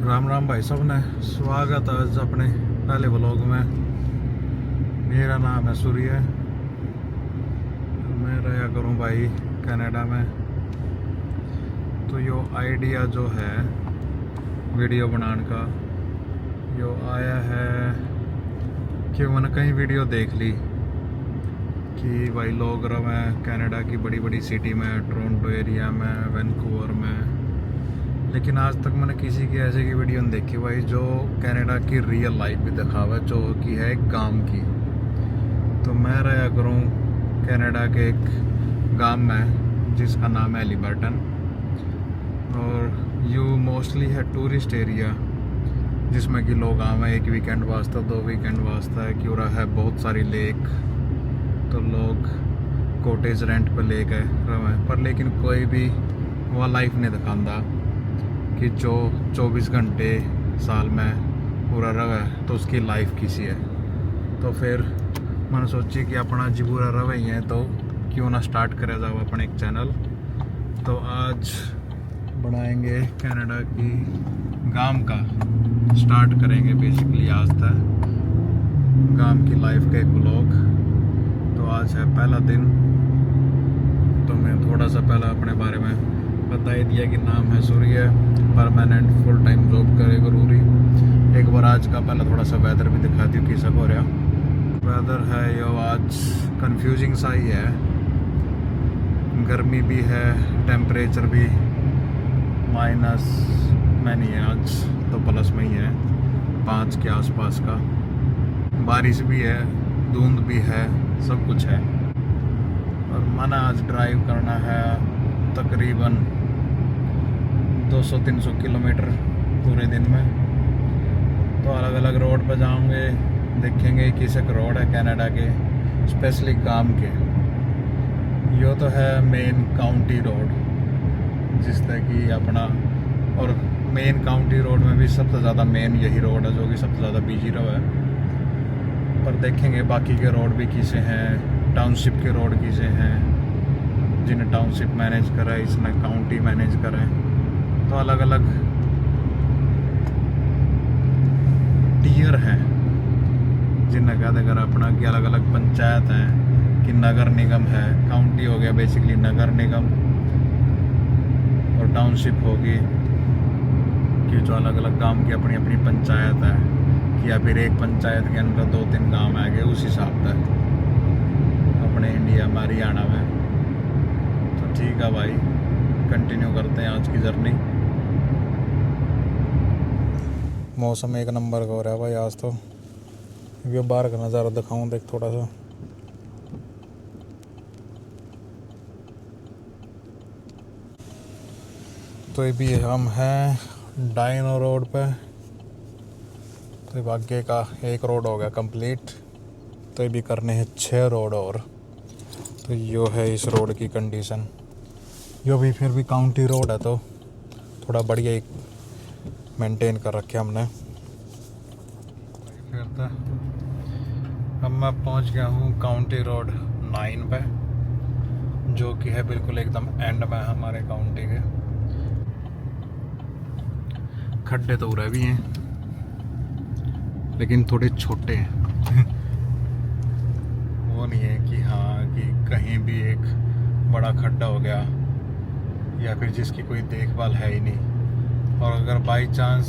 राम राम भाई सब ने स्वागत है आज अपने पहले व्लॉग में। मेरा नाम है सूर्य। मैं रहा करूँ भाई कनाडा में। तो यो आइडिया जो है वीडियो बनाने का यो आया है कि मैंने कहीं वीडियो देख ली कि भाई लोग रहे कनाडा की बड़ी बड़ी सिटी में, टोरंटो एरिया में, वैंकूवर में, लेकिन आज तक मैंने किसी की ऐसे की वीडियो नहीं देखी भाई जो कनाडा की रियल लाइफ भी दिखावा, जो कि है एक गांव की। तो मैं रहा करूँ कनाडा के एक गांव में जिसका नाम है एलिबर्टन, और यू मोस्टली है टूरिस्ट एरिया जिसमें कि लोग आवे एक वीकेंड वास्ते, 2 वीकेंड वास्ते है कि है बहुत सारी लेक। तो लोग कॉटेज रेंट पर ले गए रहे पर, लेकिन कोई भी वह लाइफ नहीं दिखाता कि जो 24 घंटे साल में पूरा रहा है तो उसकी लाइफ किसी है। तो फिर मैंने सोची कि अपना जी पूरा रहा ही है तो क्यों ना स्टार्ट करा जाओ अपने एक चैनल। तो आज बनाएंगे कनाडा की गांव का, स्टार्ट करेंगे बेसिकली आज तक गांव की लाइफ का एक व्लॉग। तो आज है पहला दिन, तो मैं थोड़ा सा पहला अपने बारे में बता ही दिया कि नाम है सूर्य, परमानेंट फुल टाइम जॉब करे जरूरी। एक बार आज का पहला थोड़ा सा वेदर भी दिखा दी कैसा हो रहा वेदर है। यो आज कंफ्यूजिंग सा ही है, गर्मी भी है, टेम्परेचर भी माइनस में नहीं है आज, तो प्लस में ही है 5 के आसपास का। बारिश भी है, धुंध भी है, सब कुछ है। और मना आज ड्राइव करना है तकरीबन 200-300 किलोमीटर पूरे दिन में। तो अलग अलग रोड पर जाऊंगे, देखेंगे किस एक रोड है कनाडा के स्पेशली गांव के। यो तो है मेन काउंटी रोड जिससे कि अपना, और मेन काउंटी रोड में भी सबसे ज़्यादा मेन यही रोड है जो कि सबसे ज़्यादा बिजी रोड है। पर देखेंगे बाकी के रोड भी किसे हैं, टाउनशिप के रोड किसे हैं, जिन्हें टाउनशिप मैनेज करा है, इसने काउंटी मैनेज करा है। तो अलग अलग टीयर हैं जिन्हें कहते कर अपना कि अलग अलग पंचायत हैं कि नगर निगम है। काउंटी हो गया बेसिकली नगर निगम, और टाउनशिप होगी कि जो अलग अलग गांव की अपनी अपनी पंचायत है, कि या फिर एक पंचायत के अंदर 2-3 गांव आ गए उस हिसाब से अपने इंडिया में, हरियाणा में। तो ठीक है भाई, कंटिन्यू करते हैं आज की जर्नी। मौसम एक नंबर का हो रहा है भाई आज तो। ये बाहर का नज़ारा दिखाऊं देख थोड़ा सा। तो ये भी हम हैं डाइनो रोड पे। तो आगे का एक रोड हो गया कंप्लीट, तो ये भी करने हैं 6 रोड और। तो यो है इस रोड की कंडीशन। यो भी फिर भी काउंटी रोड है तो थोड़ा बढ़िया ही मेंटेन कर रखे हमने। फिर तो अब मैं पहुंच गया हूँ काउंटी रोड 9 पे, जो कि है बिल्कुल एकदम एंड में हमारे काउंटी के। खड्डे तो उरे भी हैं लेकिन थोड़े छोटे हैं वो नहीं है कि हाँ कि कहीं भी एक बड़ा खड्डा हो गया या फिर जिसकी कोई देखभाल है ही नहीं। और अगर बाई चांस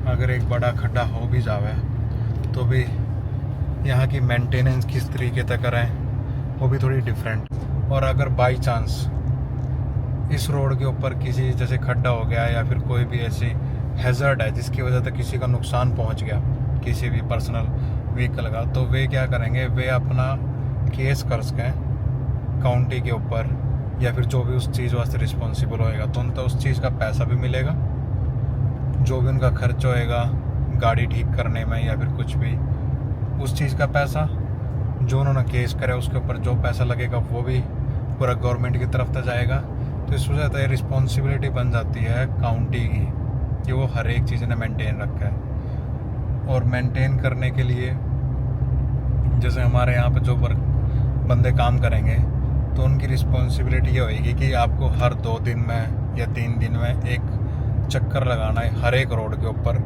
अगर एक बड़ा खड्डा हो भी जावे तो भी यहाँ की मेंटेनेंस किस तरीके से करें वो भी थोड़ी डिफरेंट। और अगर बाई चांस इस रोड के ऊपर किसी जैसे खड्डा हो गया या फिर कोई भी ऐसी हैजर्ड है जिसकी वजह से किसी का नुकसान पहुँच गया किसी भी पर्सनल व्हीकल का, तो वे क्या करेंगे, वे अपना केस कर सकें काउंटी के ऊपर या फिर जो भी उस चीज़ वास्ते रिस्पॉन्सिबल होएगा तो उनको उस चीज़ का पैसा भी मिलेगा। जो भी उनका खर्च होएगा गाड़ी ठीक करने में या फिर कुछ भी, उस चीज़ का पैसा जो उन्होंने केस करे उसके ऊपर जो पैसा लगेगा वो भी पूरा गवर्नमेंट की तरफ से जाएगा। तो इस वजह से रिस्पॉन्सिबिलिटी बन जाती है काउंटी की कि वो हर एक चीज़ ने मेंटेन रखा है। और मेंटेन करने के लिए जैसे हमारे यहाँ पे जो बंदे काम करेंगे तो उनकी रिस्पॉन्सिबिलिटी ये होगी कि आपको हर 2 दिन में या 3 दिन में एक चक्कर लगाना है हर एक रोड के ऊपर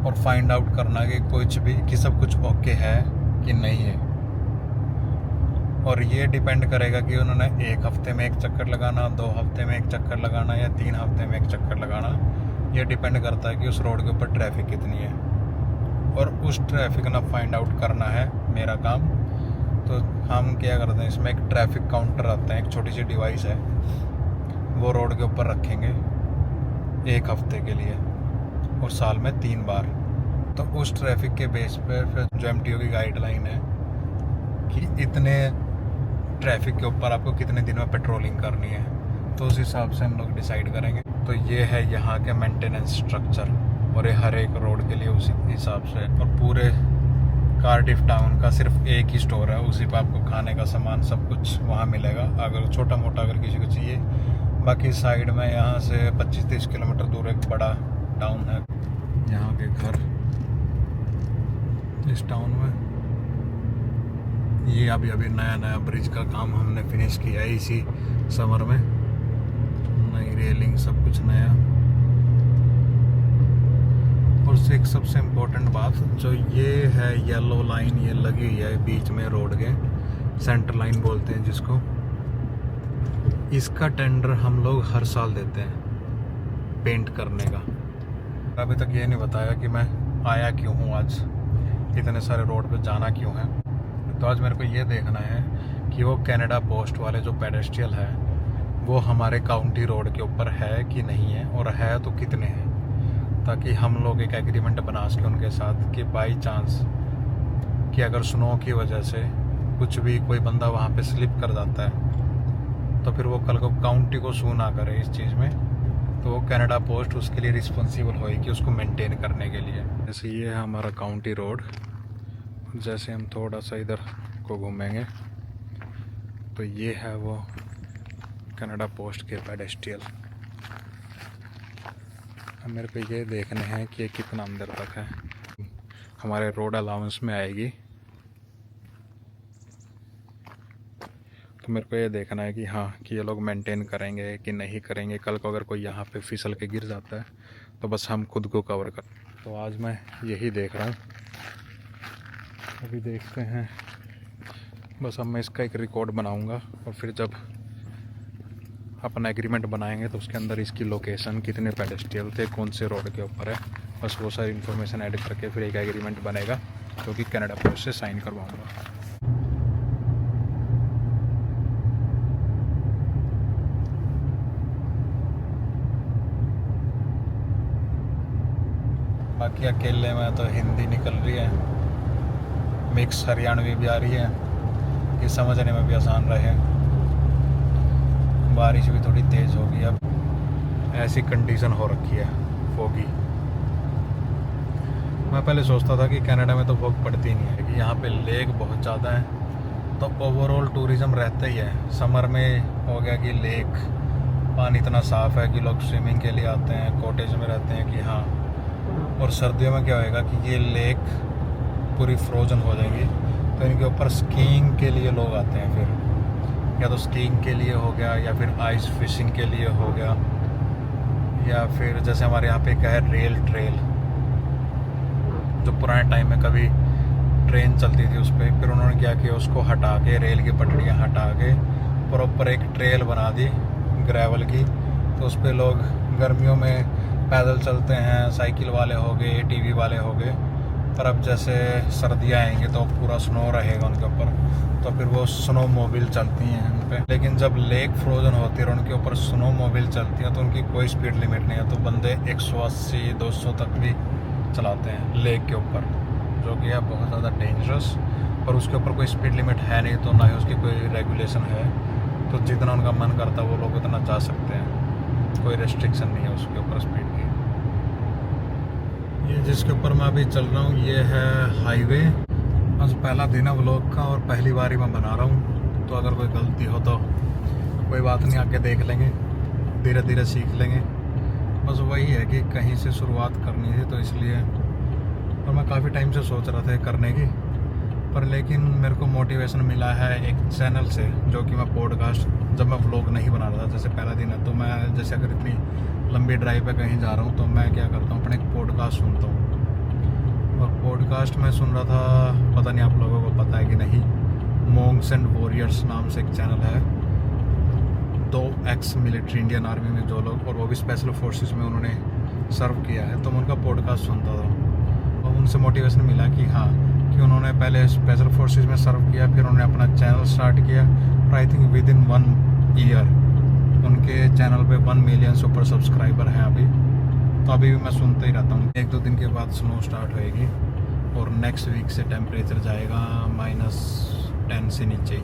और फाइंड आउट करना है कि सब कुछ ओके है कि नहीं है। और ये डिपेंड करेगा कि उन्होंने 1 हफ्ते में 1 चक्कर लगाना, 2 हफ्ते में 1 चक्कर लगाना या 3 हफ्ते में 1 चक्कर लगाना। ये डिपेंड करता है कि उस रोड के ऊपर ट्रैफिक कितनी है और उस ट्रैफिक ना फाइंड आउट करना है मेरा काम। तो हम क्या करते हैं, इसमें एक ट्रैफिक काउंटर आता है, एक छोटी सी डिवाइस है, वो रोड के ऊपर रखेंगे 1 हफ्ते के लिए और साल में 3 बार। तो उस ट्रैफिक के बेस पर फिर जो MTO की गाइडलाइन है कि इतने ट्रैफिक के ऊपर आपको कितने दिन में पेट्रोलिंग करनी है, तो उस हिसाब से हम लोग डिसाइड करेंगे। तो ये है यहाँ के मेंटेनेंस स्ट्रक्चर और ये हर एक रोड के लिए उसी हिसाब से। और पूरे कार्डिफ टाउन का सिर्फ एक ही स्टोर है, उसी पर आपको खाने का सामान सब कुछ वहाँ मिलेगा, अगर छोटा मोटा अगर किसी को चाहिए। बाकी साइड में यहाँ से 25-30 किलोमीटर दूर एक बड़ा टाउन है। यहाँ के घर इस टाउन में, ये अभी नया ब्रिज का काम हमने फिनिश किया है इसी समर में, नई रेलिंग सब कुछ नया। और एक सबसे इम्पोर्टेंट बात, जो ये है येलो लाइन ये लगी हुई है बीच में रोड के, सेंटर लाइन बोलते हैं जिसको, इसका टेंडर हम लोग हर साल देते हैं पेंट करने का। अभी तक ये नहीं बताया कि मैं आया क्यों हूँ आज, इतने सारे रोड पे जाना क्यों है। तो आज मेरे को ये देखना है कि वो कनाडा पोस्ट वाले जो पेडेस्ट्रियल है वो हमारे काउंटी रोड के ऊपर है कि नहीं है, और है तो कितने हैं, ताकि हम लोग एक एग्रीमेंट बना सकें उनके साथ कि बाई चांस कि अगर स्नो की वजह से कुछ भी कोई बंदा वहाँ पे स्लिप कर जाता है तो फिर वो कल को काउंटी को सू ना करे इस चीज़ में, तो वो कनाडा पोस्ट उसके लिए रिस्पॉन्सिबल होएगी उसको मेंटेन करने के लिए। जैसे ये है हमारा काउंटी रोड, जैसे हम थोड़ा सा इधर को घूमेंगे तो ये है वो कनाडा पोस्ट के पेडेस्ट्रियल। अब मेरे को ये देखने हैं कि ये कितना अंदर तक है, हमारे रोड अलाउंस में आएगी। तो मेरे को ये देखना है कि हाँ कि ये लोग मेंटेन करेंगे कि नहीं करेंगे। कल को अगर कोई यहाँ पे फिसल के गिर जाता है तो बस हम खुद को कवर कर। तो आज मैं यही देख रहा हूँ, अभी देखते हैं। बस अब मैं इसका एक रिकॉर्ड बनाऊंगा और फिर जब अपना एग्रीमेंट बनाएंगे तो उसके अंदर इसकी लोकेशन, कितने पेडेस्ट्रियल थे, कौन से रोड के ऊपर है, बस वो सारी इन्फॉर्मेशन ऐड करके फिर एक एग्रीमेंट बनेगा जो कि कनाडा पोस्ट से साइन करवाऊंगा। बाकी अकेले में तो हिंदी निकल रही है, मिक्स हरियाणवी भी आ रही है कि समझने में भी आसान रहे। बारिश भी थोड़ी तेज़ होगी, अब ऐसी कंडीशन हो रखी है फोगी। मैं पहले सोचता था कि कनाडा में तो फोग पड़ती नहीं है, कि यहाँ पे लेक बहुत ज़्यादा है तो ओवरऑल टूरिज़्म रहता ही है। समर में हो गया कि लेक पानी इतना साफ़ है कि लोग स्विमिंग के लिए आते हैं, कॉटेज में रहते हैं कि हाँ। और सर्दियों में क्या होएगा कि ये लेक पूरी फ्रोजन हो जाएंगी तो इनके ऊपर स्कीइंग के लिए लोग आते हैं। फिर या तो स्कीइंग के लिए हो गया या फिर आइस फिशिंग के लिए हो गया, या फिर जैसे हमारे यहाँ पे एक है रेल ट्रेल, जो पुराने टाइम में कभी ट्रेन चलती थी उस पर, फिर उन्होंने क्या किया उसको हटा के, रेल की पटरियाँ हटा के प्रॉपर एक ट्रेल बना दी ग्रेवल की। तो उस पर लोग गर्मियों में पैदल चलते हैं, साइकिल वाले हो गए, ATV वाले हो गए। पर अब जैसे सर्दियाँ आएंगी तो पूरा स्नो रहेगा उनके ऊपर, तो फिर वो स्नो मोबिल चलती हैं उन पर। लेकिन जब लेक फ्रोजन होती है और उनके ऊपर स्नो मोबिल चलती है तो उनकी कोई स्पीड लिमिट नहीं है, तो बंदे 180-200 तक भी चलाते हैं लेक के ऊपर, जो कि है बहुत ज़्यादा डेंजरस। और उसके ऊपर कोई स्पीड लिमिट है नहीं, तो ना ही उसकी कोई रेगुलेशन है, तो जितना उनका मन करता है वो लोग उतना जा सकते हैं, कोई रेस्ट्रिक्शन नहीं है उसके ऊपर स्पीड की। ये जिसके ऊपर मैं अभी चल रहा हूँ ये है हाईवे। बस पहला दिन है व्लॉग का और पहली बार ही मैं बना रहा हूँ, तो अगर कोई गलती हो तो कोई बात नहीं, आगे देख लेंगे, धीरे धीरे सीख लेंगे। बस वही है कि कहीं से शुरुआत करनी थी तो इसलिए, और मैं काफ़ी टाइम से सोच रहा था करने की, पर लेकिन मेरे को मोटिवेशन मिला है एक चैनल से, जो कि मैं पॉडकास्ट, जब मैं व्लॉग नहीं बना रहा था, जैसे पहला दिन है तो मैं जैसे अगर इतनी लंबी ड्राइव पे कहीं जा रहा हूँ तो मैं क्या करता हूँ, अपने एक पॉडकास्ट सुनता हूँ। और पॉडकास्ट में सुन रहा था, पता नहीं आप लोगों को पता है कि नहीं, मॉन्क्स एंड वॉरियर्स नाम से एक चैनल है। 2 एक्स मिलिट्री इंडियन आर्मी में जो लोग, और वो भी स्पेशल फोर्सेस में उन्होंने सर्व किया है, तो मैं उनका पॉडकास्ट सुनता था। और उनसे मोटिवेशन मिला कि हाँ, कि उन्होंने पहले स्पेशल फोर्सेस में सर्व किया, फिर उन्होंने अपना चैनल स्टार्ट किया, और I think with in 1 year उनके चैनल पे 1 मिलियन से ऊपर सब्सक्राइबर हैं अभी। तो अभी भी मैं सुनता ही रहता हूँ। 1-2 दिन के बाद स्नो स्टार्ट होएगी और नेक्स्ट वीक से टेम्परेचर जाएगा -10 से नीचे,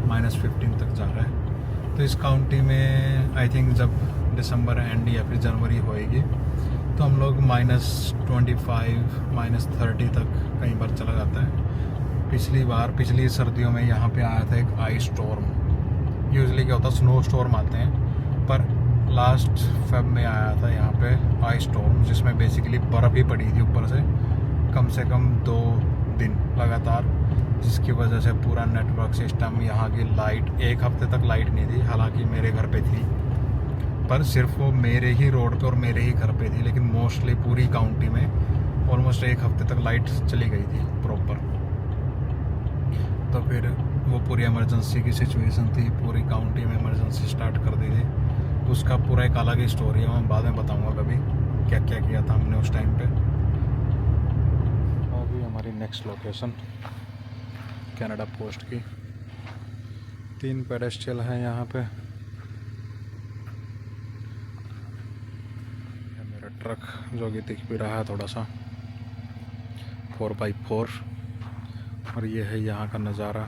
-15 तक जा रहा है। तो इस काउंटी में आई थिंक जब दिसंबर एंड या फिर जनवरी होएगी तो हम लोग -25, -30 तक कई बार चला जाता है। पिछली सर्दियों में यहाँ पे आया था एक आइस स्टॉर्म। यूजुअली क्या होता है, स्नो स्टॉर्म आते हैं, पर लास्ट फेब में आया था यहाँ पे आइस स्टॉर्म, जिसमें बेसिकली बर्फ़ ही पड़ी थी ऊपर से कम 2 दिन लगातार, जिसकी वजह से पूरा नेटवर्क सिस्टम, यहाँ की लाइट, 1 हफ्ते तक लाइट नहीं थी। हालांकि मेरे घर पे थी, पर सिर्फ वो मेरे ही रोड पे और मेरे ही घर पे थी, लेकिन मोस्टली पूरी काउंटी में ऑलमोस्ट 1 हफ्ते तक लाइट चली गई थी प्रॉपर। तो फिर वो पूरी इमरजेंसी की सिचुएशन थी, पूरी काउंटी में इमरजेंसी स्टार्ट कर दी थी। उसका पूरा एक अलग ही स्टोरी है, मैं बाद में बताऊंगा कभी क्या क्या किया था हमने उस टाइम पे। अभी हमारी नेक्स्ट लोकेशन कनाडा पोस्ट की। 3 पेडेस्ट्रियल हैं यहाँ पे। मेरा ट्रक जो कि दिख भी रहा है थोड़ा सा, 4x4, और ये है यहाँ का नज़ारा।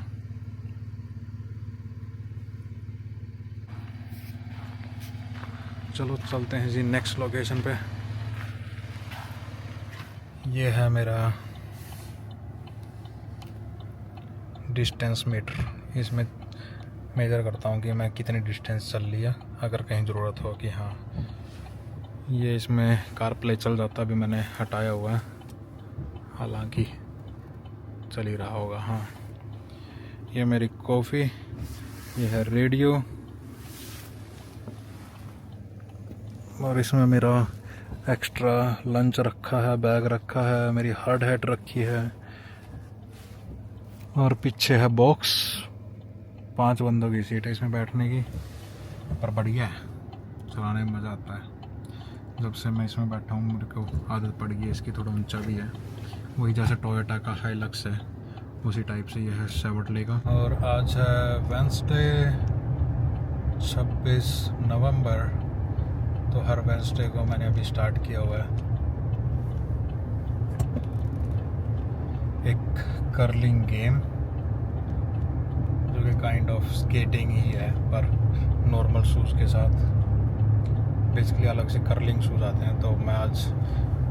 चलो चलते हैं जी नेक्स्ट लोकेशन पे। ये है मेरा डिस्टेंस मीटर। इसमें मेजर करता हूँ कि मैं कितनी डिस्टेंस चल लिया, अगर कहीं ज़रूरत हो कि हाँ। ये इसमें कार प्ले चल जाता, अभी मैंने हटाया हुआ है, हालांकि चल ही रहा होगा। हाँ, ये मेरी कॉफ़ी, ये है रेडियो, और इसमें मेरा एक्स्ट्रा लंच रखा है, बैग रखा है, मेरी हार्ड हैट रखी है, और पीछे है बॉक्स। 5 बंदों की सीट है इसमें बैठने की, पर बढ़िया है, चलाने में मज़ा आता है। जब से मैं इसमें बैठा हूँ मेरे को आदत पड़ गई है इसकी। थोड़ा ऊंचा भी है, वही जैसे टोयोटा का हाइलक्स है उसी टाइप से ये है शेवर्ले का। और आज है वेंसडे 26 नवंबर, तो हर वेंसडे को मैंने अभी स्टार्ट किया हुआ है एक कर्लिंग गेम, जो कि काइंड ऑफ स्केटिंग ही है, पर नॉर्मल शूज़ के साथ। बेसिकली अलग से कर्लिंग शूज़ आते हैं। तो मैं आज,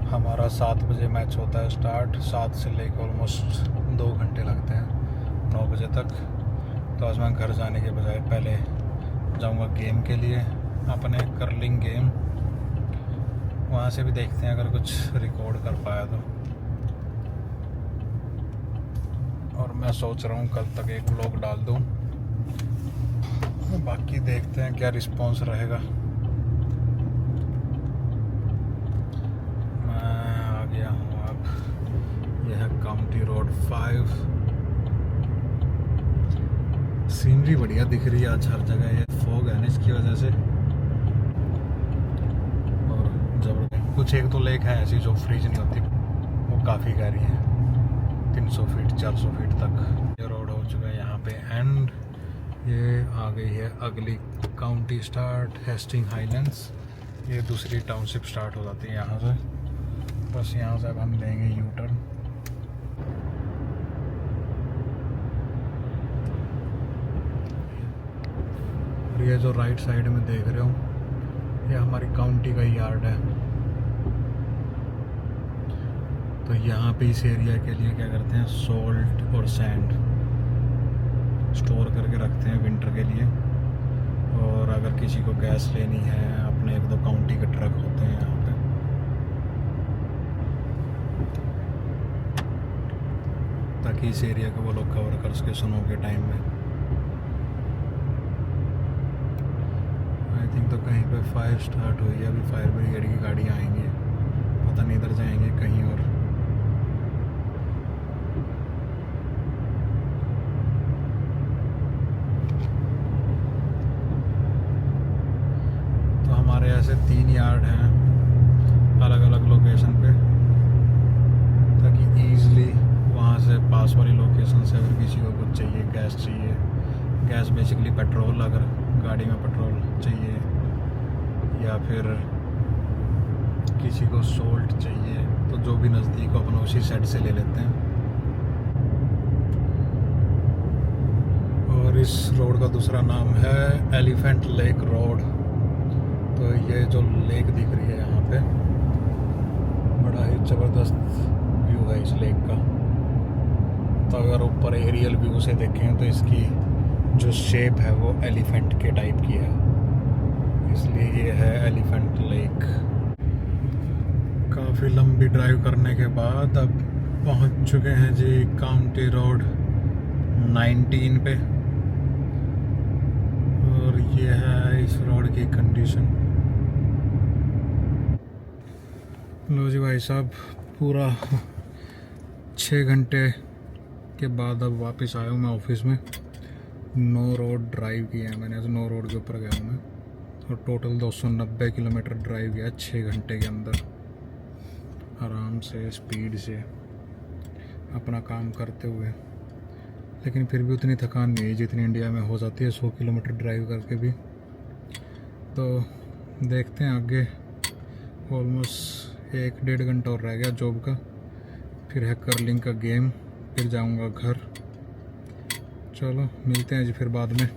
हमारा 7 बजे मैच होता है स्टार्ट, 7 से लेकर ऑलमोस्ट 2 घंटे लगते हैं, 9 बजे तक। तो आज मैं घर जाने के बजाय पहले जाऊंगा गेम के लिए, अपने कर्लिंग गेम। वहाँ से भी देखते हैं अगर कुछ रिकॉर्ड कर पाया तो। और मैं सोच रहा हूँ कल तक एक व्लॉग डाल दूँ, बाकी देखते हैं क्या रिस्पॉन्स रहेगा। मैं आ गया हूँ अब, यह है काउंटी रोड 5। सीनरी बढ़िया दिख रही है आज हर जगह, ये फॉग है ना इसकी वजह से। और जब कुछ 1-2 लेक हैं ऐसी जो फ्रीज नहीं होती, वो काफ़ी गहरी है, 300 फीट 400 फीट तक। ये रोड हो चुका है यहाँ पे एंड। ये आ गई है अगली काउंटी स्टार्ट, हेस्टिंग हाईलैंड्स। ये दूसरी टाउनशिप स्टार्ट हो जाती है यहाँ से। बस यहाँ से अब हम लेंगे यू टर्न। ये जो राइट साइड में देख रहे हो, ये हमारी काउंटी का यार्ड है। तो यहाँ पे इस एरिया के लिए क्या करते हैं, सॉल्ट और सैंड स्टोर करके रखते हैं विंटर के लिए। और अगर किसी को गैस लेनी है, अपने 1-2 काउंटी के ट्रक होते हैं यहाँ पे, ताकि इस एरिया को वो लोग कवर कर सके स्नो के टाइम में। आई थिंक तो कहीं पे फायर स्टार्ट हुई है, अभी फायर ब्रिगेड की गाड़ी आएंगी, पता नहीं इधर जाएंगे कहीं और। तो हमारे ऐसे 3 यार्ड हैं अलग अलग लोकेशन पे, ताकि ईज़िली वहाँ से पास वाली लोकेशन से अगर किसी को कुछ चाहिए, गैस चाहिए, गैस बेसिकली पेट्रोल, अगर गाड़ी में पेट्रोल चाहिए, या फिर किसी को सोल्ट चाहिए, तो जो भी नज़दीक हो अपना उसी साइड से ले लेते हैं। और इस रोड का दूसरा नाम है एलिफेंट लेक रोड। तो ये जो लेक दिख रही है यहाँ पे, बड़ा ही ज़बरदस्त व्यू है इस लेक का। तो अगर ऊपर एरियल व्यू से देखें तो इसकी जो शेप है वो एलिफेंट के टाइप की है, इसलिए ये है एलिफेंट लेक। काफ़ी लंबी ड्राइव करने के बाद अब पहुंच चुके हैं जी काउंटी रोड 19 पे। और ये है इस रोड की कंडीशन। लो जी भाई साहब, पूरा 6 घंटे के बाद अब वापस आया हूँ मैं ऑफिस में। नो रोड ड्राइव किया है मैंने, तो नो रोड के ऊपर गया हूँ मैं। और टोटल 290 किलोमीटर ड्राइव किया 6 घंटे के अंदर, आराम से स्पीड से अपना काम करते हुए। लेकिन फिर भी उतनी थकान नहीं जितनी इंडिया में हो जाती है 100 किलोमीटर ड्राइव करके भी। तो देखते हैं आगे, ऑलमोस्ट 1-1.5 घंटा और रह गया जॉब का, फिर है कर्लिंग का गेम, फिर जाऊंगा घर। चलो मिलते हैं जी फिर बाद में।